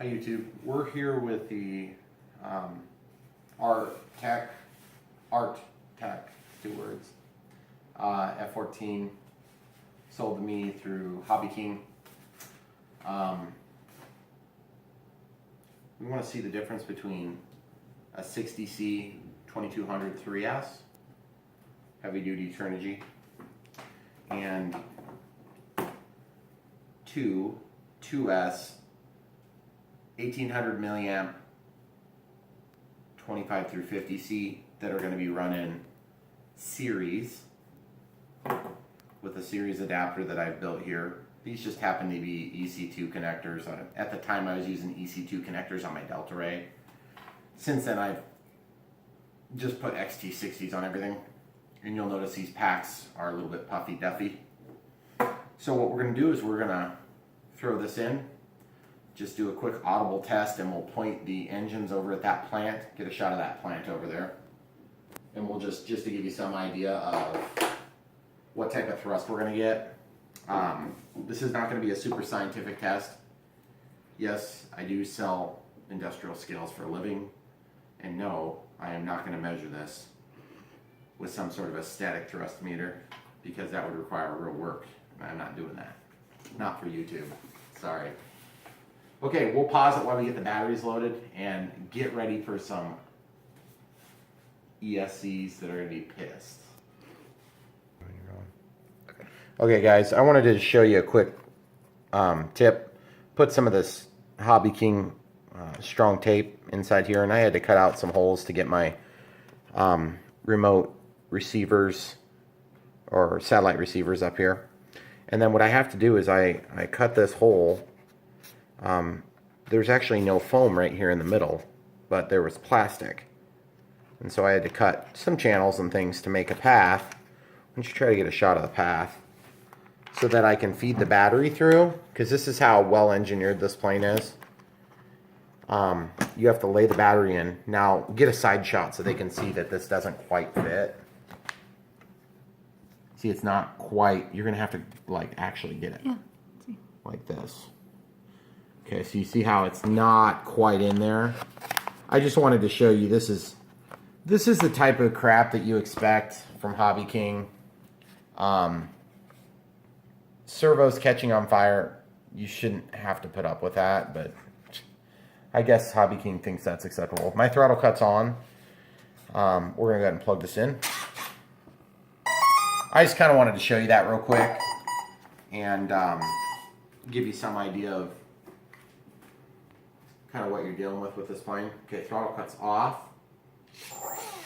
Hi YouTube, we're here with the Art Tech, two words, F-14, sold to me through Hobbyking. We want to see the difference between a 60C 2200 3S, heavy duty Trinity, and 2S 1800mAh 25-50C that are going to be running series with a series adapter that I've built here. These just happen to be EC2 connectors. At the time I was using EC2 connectors on my Delta Ray. Since then I've just put XT60s on everything, and you'll notice these packs are a little bit puffy duffy. So what we're going to do is we're going to throw this in, just do a quick audible test, and we'll point the engines over at that plant, get a shot of that plant over there, and we'll just to give you some idea of what type of thrust we're going to get. This is not going to be a super scientific test. Yes, I do sell industrial scales for a living, and no, I am not going to measure this with some sort of a static thrust meter, because that would require real work, and I'm not doing that. Not for YouTube. Sorry. Okay, we'll pause it while we get the batteries loaded and get ready for some ESCs that are going to be pissed. Okay guys, I wanted to show you a quick tip. Put some of this Hobbyking strong tape inside here, and I had to cut out some holes to get my remote receivers or satellite receivers up here. And then what I have to do is I cut this hole. There's actually no foam right here in the middle, but there was plastic. And so I had to cut some channels and things to make a path. Why don't you try to get a shot of the path so that I can feed the battery through, because this is how well engineered this plane is. You have to lay the battery in. Now get a side shot so they can see that this doesn't quite fit. See, it's not quite, you're gonna have to like actually get it. Yeah. See. Like this. Okay, so you see how it's not quite in there? I just wanted to show you this is the type of crap that you expect from Hobbyking. Servos catching on fire, you shouldn't have to put up with that, but I guess Hobbyking thinks that's acceptable. My throttle cut's on. We're gonna go ahead and plug this in. I just kind of wanted to show you that real quick and give you some idea of kind of what you're dealing with this plane. Okay, throttle cut's off.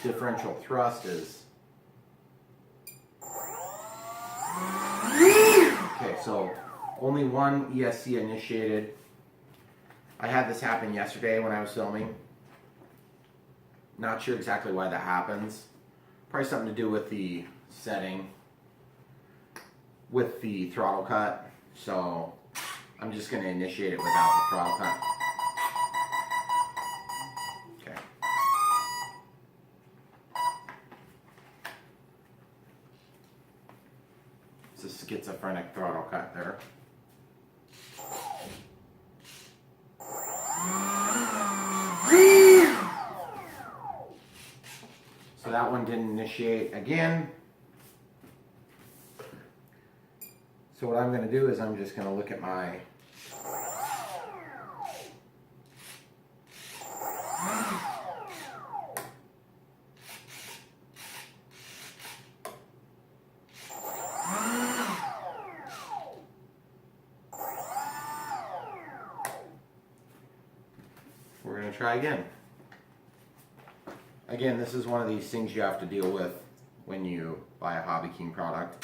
Differential thrust is... Okay, so only one ESC initiated. I had this happen yesterday when I was filming. Not sure exactly why that happens. Probably something to do with the setting with the throttle cut. So I'm just going to initiate it without the throttle cut. Okay. It's a schizophrenic throttle cut there. So that one didn't initiate again. So what I'm going to do is I'm just going to look at my we're going to try again. Again, this is one of these things you have to deal with when you buy a Hobbyking product.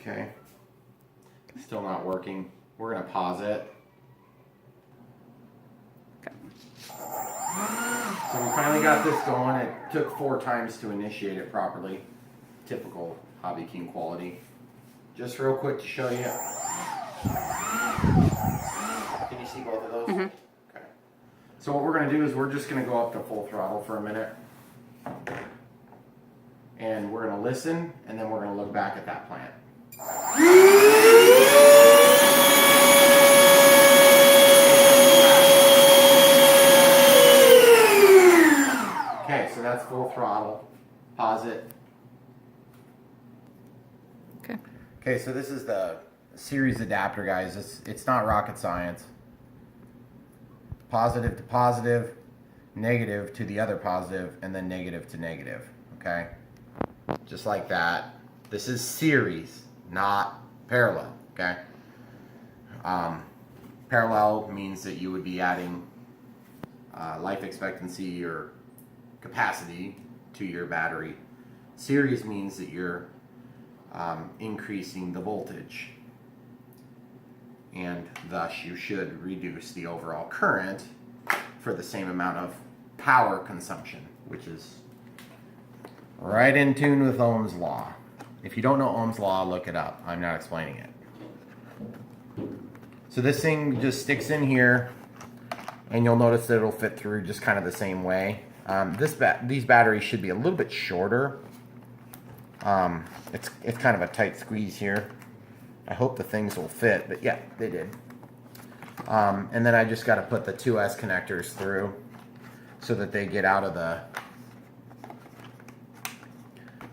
Okay, still not working. We're going to pause it. Okay. So we finally got this going. It took 4 times to initiate it properly. Typical Hobbyking quality. Just real quick to show you. Can you see both of those? Mm-hmm. Okay. So what we're going to do is we're just going to go up to full throttle for a minute. And we're going to listen, and then we're going to look back at that plant. Okay, so that's full throttle. Pause it. Okay. Okay, so this is the series adapter, guys. It's not rocket science. Positive to positive, negative to the other positive, and then negative to negative. Okay? Just like that. This is series, not parallel. Okay? Parallel means that you would be adding life expectancy or capacity to your battery. Series means that you're increasing the voltage, and thus you should reduce the overall current for the same amount of power consumption, which is right in tune with Ohm's law. If you don't know Ohm's law, look it up. I'm not explaining it. So this thing just sticks in here, and you'll notice that it'll fit through just kind of the same way. These batteries should be a little bit shorter. It's kind of a tight squeeze here. I hope the things will fit, but yeah, they did. And then I just got to put the 2S connectors through so that they get out of the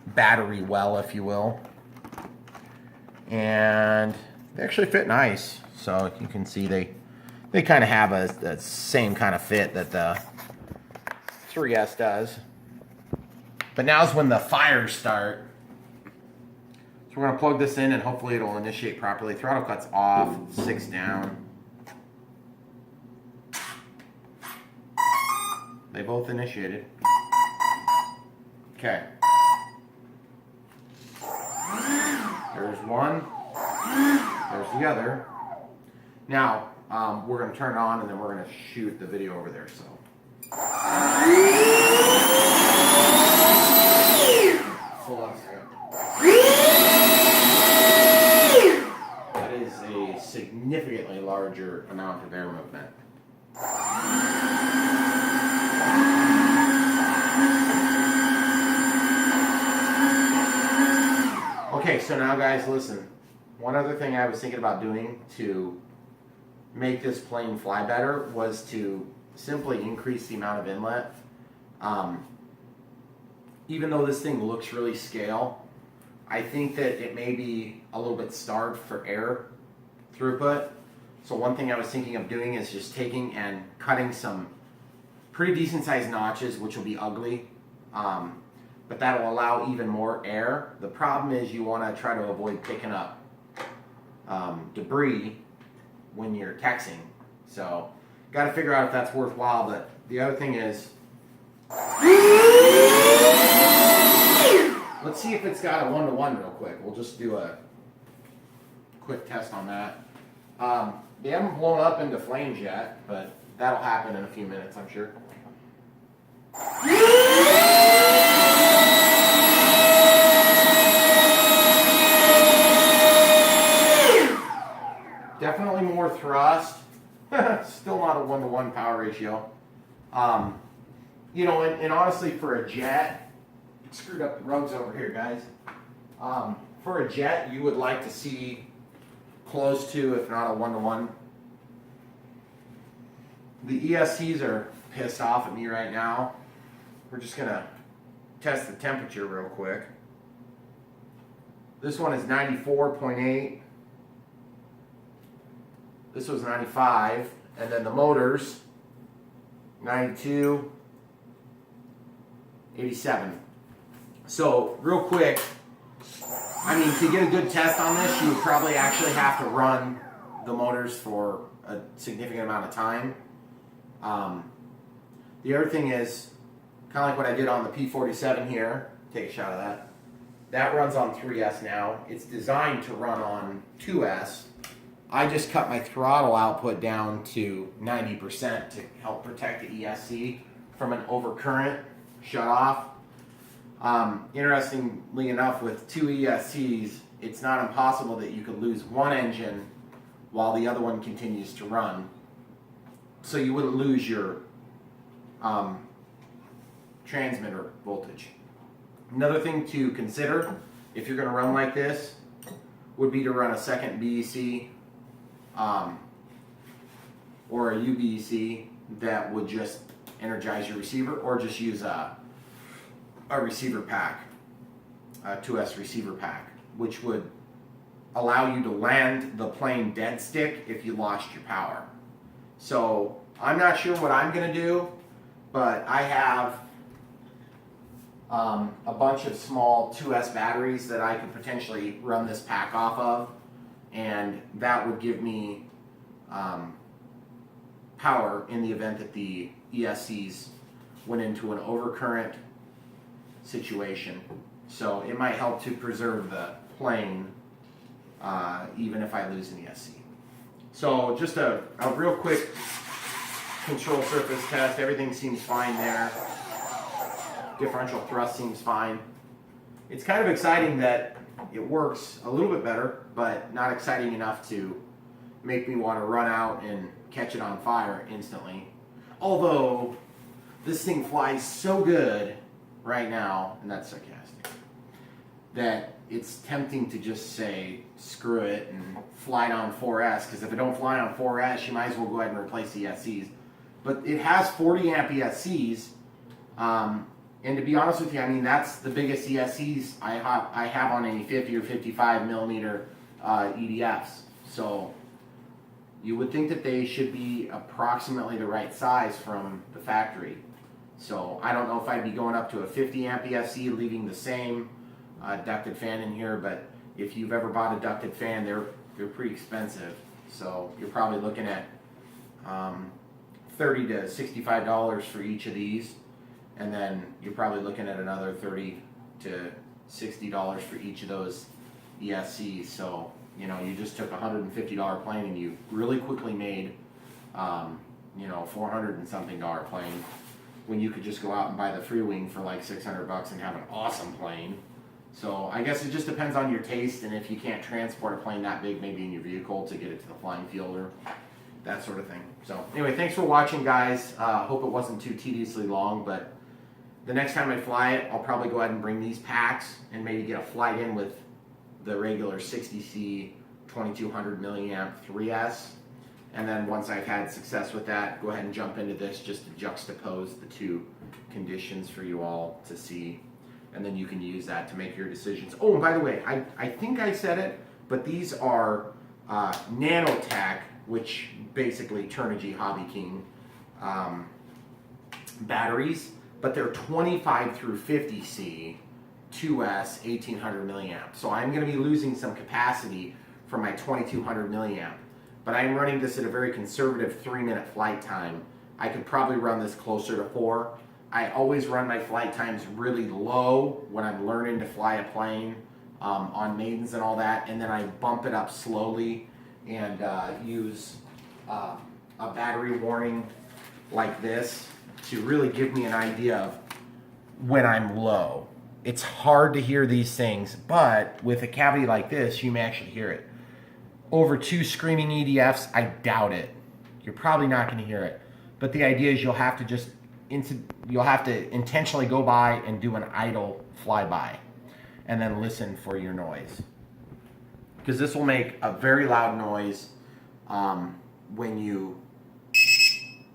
battery well, if you will. And they actually fit nice. So you can see they kind of have a same kind of fit that the 3S does. But now's when the fires start. So we're going to plug this in and hopefully it'll initiate properly. Throttle cuts off, 6 down. They both initiated. Okay. There's one. There's the other. Now, we're going to turn it on and then we're going to shoot the video over there. So. Hold on a second. That is a significantly larger amount of air movement. Okay, so now guys, listen. One other thing I was thinking about doing to make this plane fly better was to simply increase the amount of inlet. Even though this thing looks really scale, I think that it may be a little bit starved for air throughput. So one thing I was thinking of doing is just taking and cutting some pretty decent sized notches, which will be ugly, but that will allow even more air. The problem is you want to try to avoid picking up debris when you're texting. So got to figure out if that's worthwhile. But the other thing is, let's see if it's got a 1-to-1 real quick. We'll just do a quick test on that. They haven't blown up into flames yet, but that'll happen in a few minutes, I'm sure. Definitely more thrust. Still not a 1-to-1 power ratio. You know, and honestly, for a jet, screwed up the rugs over here, guys. For a jet, you would like to see close to, if not a 1-to-1. The ESCs are pissed off at me right now. We're just gonna test the temperature real quick. This one is 94.8. This was 95, and then the motors, 92, 87. So, real quick, I mean, to get a good test on this, you would probably actually have to run the motors for a significant amount of time. The other thing is, kind of like what I did on the P47 here, take a shot of that. That runs on 3S now. It's designed to run on 2S. I just cut my throttle output down to 90% to help protect the ESC from an overcurrent shut off. Interestingly enough, with two ESCs, it's not impossible that you could lose one engine while the other one continues to run. So you wouldn't lose your transmitter voltage. Another thing to consider if you're going to run like this would be to run a second BEC or a UBEC that would just energize your receiver, or just use a receiver pack, a 2S receiver pack, which would allow you to land the plane dead stick if you lost your power. So I'm not sure what I'm going to do, but I have a bunch of small 2S batteries that I could potentially run this pack off of, and that would give me power in the event that the ESCs went into an overcurrent situation. So it might help to preserve the plane even if I lose an ESC. So just a real quick control surface test. Everything seems fine there. Differential thrust seems fine. It's kind of exciting that it works a little bit better, but not exciting enough to make me want to run out and catch it on fire instantly. Although this thing flies so good right now, and that's sarcastic, that it's tempting to just say screw it and fly it on 4S, because if it don't fly on 4S, you might as well go ahead and replace the ESCs. But it has 40 amp ESCs, and to be honest with you, I mean, that's the biggest ESCs I have on any 50 or 55 millimeter EDFs. So you would think that they should be approximately the right size from the factory. So I don't know if I'd be going up to a 50 amp ESC, leaving the same ducted fan in here, but if you've ever bought a ducted fan, they're pretty expensive. So you're probably looking at $30 to $65 for each of these, and then you're probably looking at another $30 to $60 for each of those ESCs. So you know, you just took a $150 plane and you really quickly made you know, $400 and something plane, when you could just go out and buy the free wing for like $600 and have an awesome plane. So I guess it just depends on your taste, and if you can't transport a plane that big maybe in your vehicle to get it to the flying field or that sort of thing. So anyway, thanks for watching, guys. Hope it wasn't too tediously long, but the next time I fly it, I'll probably go ahead and bring these packs and maybe get a flight in with the regular 60C 2200mAh 3S. And then once I've had success with that, go ahead and jump into this just to juxtapose the two conditions for you all to see. And then you can use that to make your decisions. Oh, and by the way, I think I said it, but these are Nanotech, which basically Turnigy Hobbyking batteries, but they're 25 through 50C 2S 1800 milliamp. So I'm going to be losing some capacity from my 2200 milliamp, but I'm running this at a very conservative 3-minute flight time. I could probably run this closer to 4. I always run my flight times really low when I'm learning to fly a plane on maidens and all that, and then I bump it up slowly and use a battery warning like this to really give me an idea of when I'm low. It's hard to hear these things, but with a cavity like this, you may actually hear it. Over 2 screaming EDFs, I doubt it. You're probably not going to hear it. But the idea is you'll have to intentionally go by and do an idle flyby, and then listen for your noise, because this will make a very loud noise when you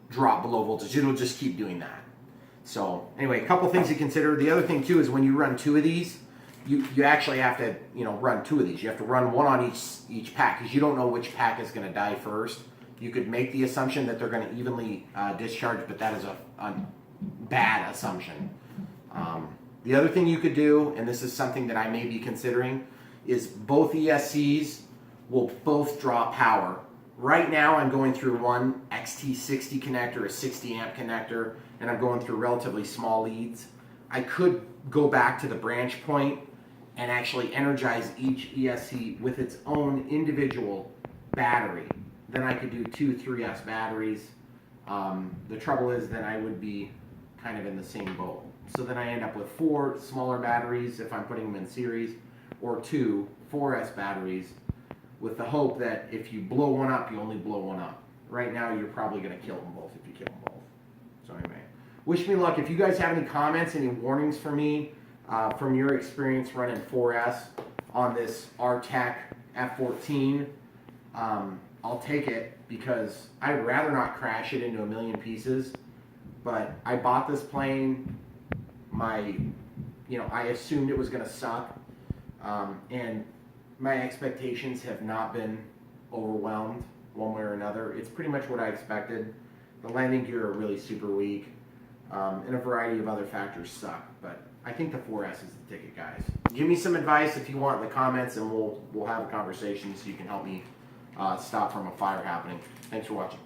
drop below voltage. It'll just keep doing that. So anyway, a couple things to consider. The other thing too is when you run 2 of these, you actually have to run 2 of these. You have to run one on each pack, because you don't know which pack is going to die first. You could make the assumption that they're going to evenly discharge, but that is a bad assumption. The other thing you could do, and this is something that I may be considering, is both ESCs will both draw power. Right now I'm going through one XT60 connector, a 60 amp connector, and I'm going through relatively small leads. I could go back to the branch point and actually energize each ESC with its own individual battery. Then I could do 2 3S batteries. The trouble is then I would be kind of in the same boat. So then I end up with 4 smaller batteries if I'm putting them in series, or 2 4S batteries, with the hope that if you blow one up, you only blow one up. Right now, you're probably going to kill them both if you kill them both. So anyway, wish me luck. If you guys have any comments, any warnings for me from your experience running 4S on this RTEC F-14, I'll take it, because I'd rather not crash it into a million pieces. But I bought this plane. I assumed it was going to suck, and my expectations have not been overwhelmed one way or another. It's pretty much what I expected. The landing gear are really super weak, and a variety of other factors suck. But I think the 4S is the ticket, guys. Give me some advice if you want in the comments, and we'll have a conversation so you can help me stop from a fire happening. Thanks for watching.